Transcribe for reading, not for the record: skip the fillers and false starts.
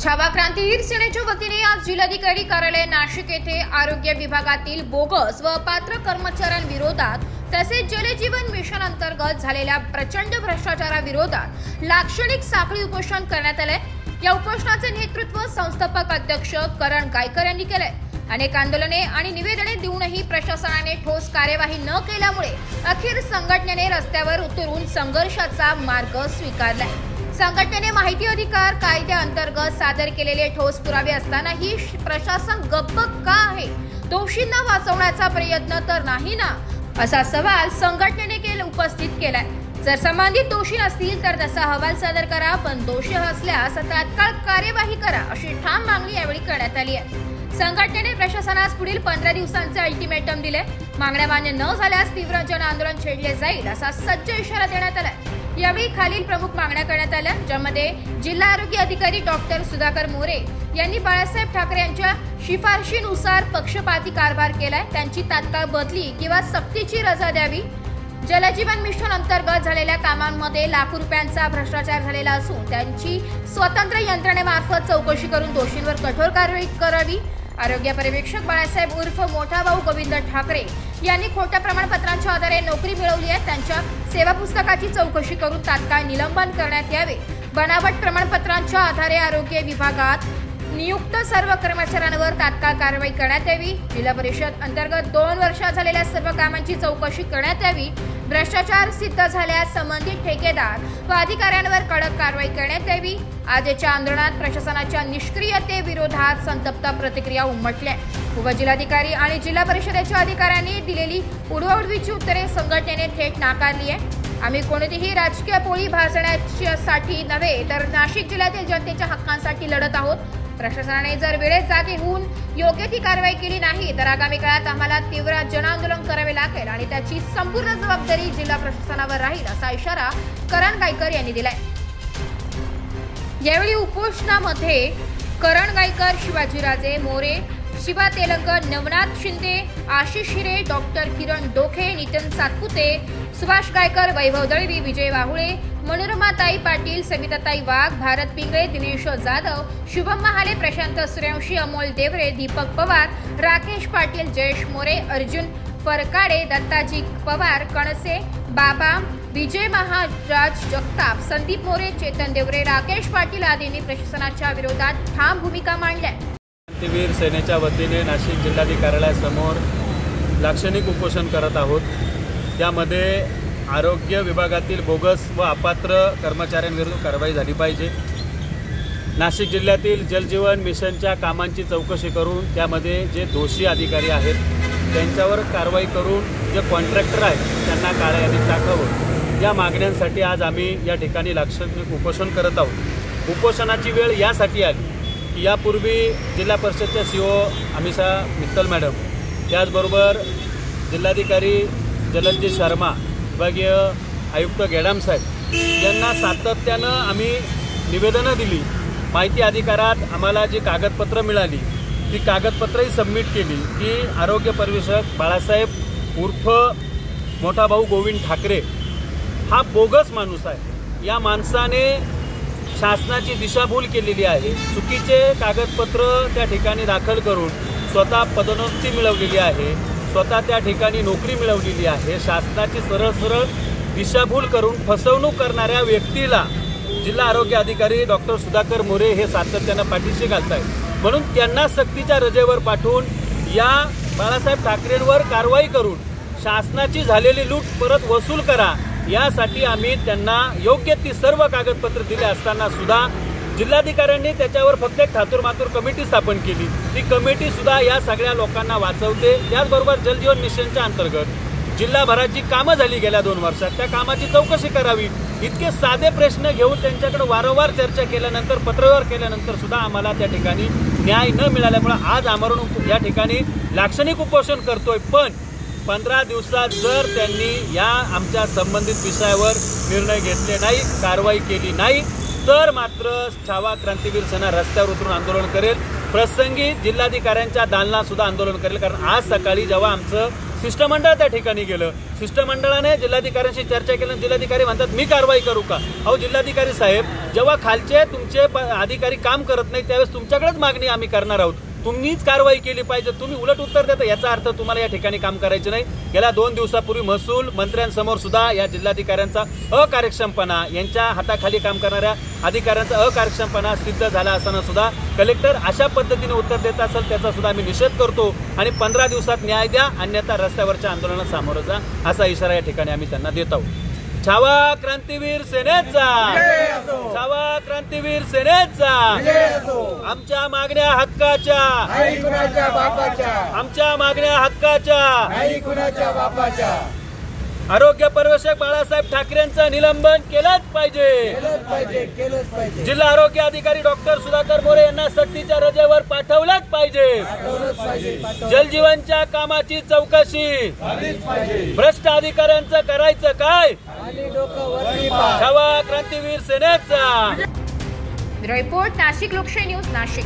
छावा क्रांतीवीर सेनेच्या वतीने आज जिल्हाधिकारी कार्यालय नाशिक येथे आरोग्य विभागातील बोगस व अपात्र कर्मचाऱ्यांविरोधात तसेच जलजीवन मिशन अंतर्गत झालेल्या प्रचंड भ्रष्टाचाराविरोधात लाक्षणिक साखळी उपोषण करण्यात आले। या उपोषणाचे नेतृत्व संस्थापक अध्यक्ष करण गायकर यांनी केले। अनेक आंदोलने आणि निवेदने देऊनही प्रशासनाने ठोस कार्यवाही न केल्यामुळे अखेर संघटनेने रस्त्यावर उतरून संघर्षाचा मार्ग स्वीकारलाय। संघटनेने माहिती अधिकार कायद्याअंतर्गत सादर केलेले ठोस पुरावे असतानाही प्रशासन गप्प का आहे? दोषींना वाचवण्याचा प्रयत्न तर नाही ना, असा सवाल संघटनेने उपस्थित केलाय। जर संबंधित दोषी नसतील तर तसा अहवाल सादर करा, पण दोषी असल्यास तात्काळ कार्यवाही करा, अशी ठाम मागणी यावेळी करण्यात आली आहे। संघटनेने प्रशासनास पुढील 15 दिवसांचे अल्टिमेटम दिले। मागण्या मान्य न झाल्यास तीव्र जन आंदोलन छेडले जाईल, असा सज्ज इशारा देण्यात आला। यावेळी खालील प्रमुख मागण्या करण्यात आल्या, ज्यामध्ये जिल्हा आरोग्य अधिकारी डॉक्टर सुधाकर मोरे यांनी बाळासाहेब ठाकरे यांच्या शिफारशीनुसार पक्षपाती कारभार केलाय, त्यांची तात्काळ बदली किंवा सक्तीची रजा द्यावी। जलजीवन मिशन अंतर्गत झालेल्या कामांमध्ये लाखो रुपयांचा भ्रष्टाचार झालेला असून त्यांची स्वतंत्र यंत्रणेमार्फत चौकशी करून दोषींवर कठोर कारवाई करावी। आरोग्य पर्यवेक्षक बाळासाहेब उर्फ मोठा भाऊ गोविंद ठाकरे यांनी खोट्या प्रमाणपत्रांच्या आधारे नोकरी मिळवली आहे, त्यांच्या सेवा पुस्तकाची चौकशी करून तात्काळ निलंबन करण्यात यावे। बनावट प्रमाणपत्रांच्या आधारे आरोग्य विभागात नियुक्त सर्व कर्मचाऱ्यांवर तात्काळ कारवाई करण्यात यावी। जिल्हा परिषद अंतर्गत 2 वर्षात झालेल्या सर्व कामांची चौकशी करण्यात यावी। भ्रष्टाचार सिद्ध झाल्यास संबंधित ठेकेदार व अधिकाऱ्यांवर कडक कारवाई करण्यात यावी। आजच्या आंदोलनात प्रशासनाच्या निष्क्रियतेविरोधात संतप्त प्रतिक्रिया उमटल्या। उपजिल्हाधिकारी आणि जिल्हा परिषदेच्या अधिकाऱ्यांनी दिलेली उडवाउडवीची उत्तरे संघटनेने थेट नाकारली आहे। आम्ही कोणतीही राजकीय पोळी भाजण्यासाठी नव्हे तर नाशिक जिल्ह्यातील जनतेच्या हक्कांसाठी लढत आहोत। प्रशासनाने जर वेळेत जागे होऊन योग्य ती कारवाई केली नाही तर आगामी काळात आम्हाला तीव्र जनआंदोलन करावे लागेल आणि त्याची संपूर्ण जबाबदारी जिल्हा प्रशासनावर राहील, असा इशारा करण गायकर यांनी दिलाय। यावेळी उपोषणामध्ये करण गायकर, शिवाजीराजे मोरे, शिवा तेलंगण, नवनाथ शिंदे, आशिष हिरे, डॉक्टर किरण डोखे, नितीन सातपुते, सुभाष गायकर, वैभव दळवी, विजय वाहुळे, मनोरमाताई पाटील, सविताताई वाघ, भारत पिंगळे, दिनेश जाधव, शुभम महाले, प्रशांत सूर्यवंशी, अमोल देवरे, दीपक पवार, राकेश पाटील, जयेश मोरे, अर्जुन फरकाडे, दत्ताजी पवार, कणसे, बाबा, विजय महाराज जगताप, संदीप मोरे, चेतन देवरे, राकेश पाटील आदींनी प्रशासनाच्या विरोधात ठाम भूमिका मांडल्या। क्रांतीवीर सेनेच्या वतीने नाशिक जिल्हाधिकारी कार्यालयासमोर लाक्षणिक उपोषण करत आहोत। त्यामध्ये आरोग्य विभागातील बोगस व अपात्र कर्मचाऱ्यांविरुद्ध कारवाई झाली पाहिजे। नाशिक जिल्ह्यातील जलजीवन मिशनच्या कामांची चौकशी करून त्यामध्ये जे दोषी अधिकारी आहेत त्यांच्यावर कारवाई करून जे कॉन्ट्रॅक्टर आहेत त्यांना काळ्या यादीत टाकावं, या मागण्यांसाठी आज आम्ही या ठिकाणी लाक्षणिक उपोषण करत आहोत। उपोषणाची वेळ यासाठी आली की यापूर्वी जिल्हा परिषदच्या CO अमिषा मित्तल मॅडम, त्याचबरोबर जिल्हाधिकारी जलदजी शर्मा, विभागीय आयुक्त गेडाम साहेब यांना सातत्यानं आम्ही निवेदनं दिली। माहिती अधिकारात आम्हाला जी कागदपत्र मिळाली ती कागदपत्रही सबमिट केली की आरोग्य पर्यवेक्षक बाळासाहेब उर्फ मोठा भाऊ गोविंद ठाकरे हा बोगस माणूस आहे। या माणसाने शासनाची दिशाभूल केलेली आहे। चुकीचे कागदपत्र त्या ठिकाणी दाखल करून स्वतः पदोन्नती मिळवलेली आहे, स्वतः त्या ठिकाणी नोकरी मिळवलेली आहे। शासनाची सरळ दिशाभूल करून फसवणूक करणाऱ्या व्यक्तीला जिल्हा आरोग्य अधिकारी डॉक्टर सुधाकर मोरे हे सातत्यानं पाठीशी घालत आहेत। म्हणून त्यांना सक्तीच्या रजेवर पाठवून या बाळासाहेब ठाकरेंवर कारवाई करून शासनाची झालेली लूट परत वसूल करा, यासाठी आम्ही त्यांना योग्य ती सर्व कागदपत्र दिले असताना सुद्धा जिल्हाधिकाऱ्यांनी त्याच्यावर फक्त एक थातुरमातुर कमिटी स्थापन केली। ती कमिटी सुद्धा या सगळ्या लोकांना वाचवते। त्याचबरोबर जलजीवन मिशनच्या अंतर्गत जिल्हाभरात जी कामं झाली गेल्या 2 वर्षात त्या कामाची चौकशी करावी, इतके साधे प्रश्न घेऊन त्यांच्याकडे वारंवार चर्चा केल्यानंतर पत्रव्यवहार केल्यानंतर सुद्धा आम्हाला त्या ठिकाणी न्याय न मिळाल्यामुळे आज आमरण या ठिकाणी लाक्षणिक उपोषण करतोय। पण 15 दिवसात जर त्यांनी या आमच्या संबंधित विषयावर निर्णय घेतले नाही, कारवाई केली नाही तर मात्र छावा क्रांतीवीर सेना रस्त्यावर उतरून आंदोलन करेल। प्रसंगी जिल्हाधिकाऱ्यांच्या दालनात सुद्धा आंदोलन करेल, कारण आज सकाळी जेव्हा आमचं शिष्टमंडळ त्या ठिकाणी गेलं. शिष्टमंडळाने जिल्हाधिकाऱ्यांशी चर्चा केली. जिल्हाधिकारी म्हणतात मी कारवाई करू का? अहो जिल्हाधिकारी साहेब, जेव्हा खालचे तुमचे अधिकारी काम करत नाही त्यावेळेस तुमच्याकडेच मागणी आम्ही करणार आहोत. तुम्हीच कारवाई केली पाहिजे. तुम्ही उलट उत्तर देता याचा अर्थ तुम्हाला या ठिकाणी काम करायचे नाही. गेल्या 2 दिवसापूर्वी महसूल मंत्र्यांसमोर सुद्धा या जिल्हाधिकाऱ्यांचा अकार्यक्षमपणा, यांच्या हाताखाली काम करणाऱ्या अधिकाऱ्यांचा अकार्यक्षमपणा सिद्ध झाला असताना सुद्धा कलेक्टर अशा पद्धतीने उत्तर देत असेल त्याचा सुद्धा आम्ही निषेध करतो आणि 15 दिवसात न्याय द्या, अन्यथा रस्त्यावरच्या आंदोलनाला सामोरं जा असा इशारा या ठिकाणी आम्ही त्यांना देत आहोत. छावा क्रांतीवीर सेनेचा, छावा क्रांतीवीर सेनेचा. आमच्या मागण्या हक्काच्या, आमच्या मागण्या हक्काच्या. आरोग्य पर्यवेक्षक बाळासाहेब ठाकरेंचं निलंबन केलंच पाहिजे. जिल्हा आरोग्य अधिकारी डॉक्टर सुधाकर मोरे यांना सक्तीच्या रजेवर पाठवलंच पाहिजे. जलजीवनच्या कामाची चौकशी, भ्रष्ट अधिकाऱ्यांचं करायचं काय? छावा क्रांतीवीर सेनेचा. रिपोर्ट नाशिक लोकशाही न्यूज नाशिक.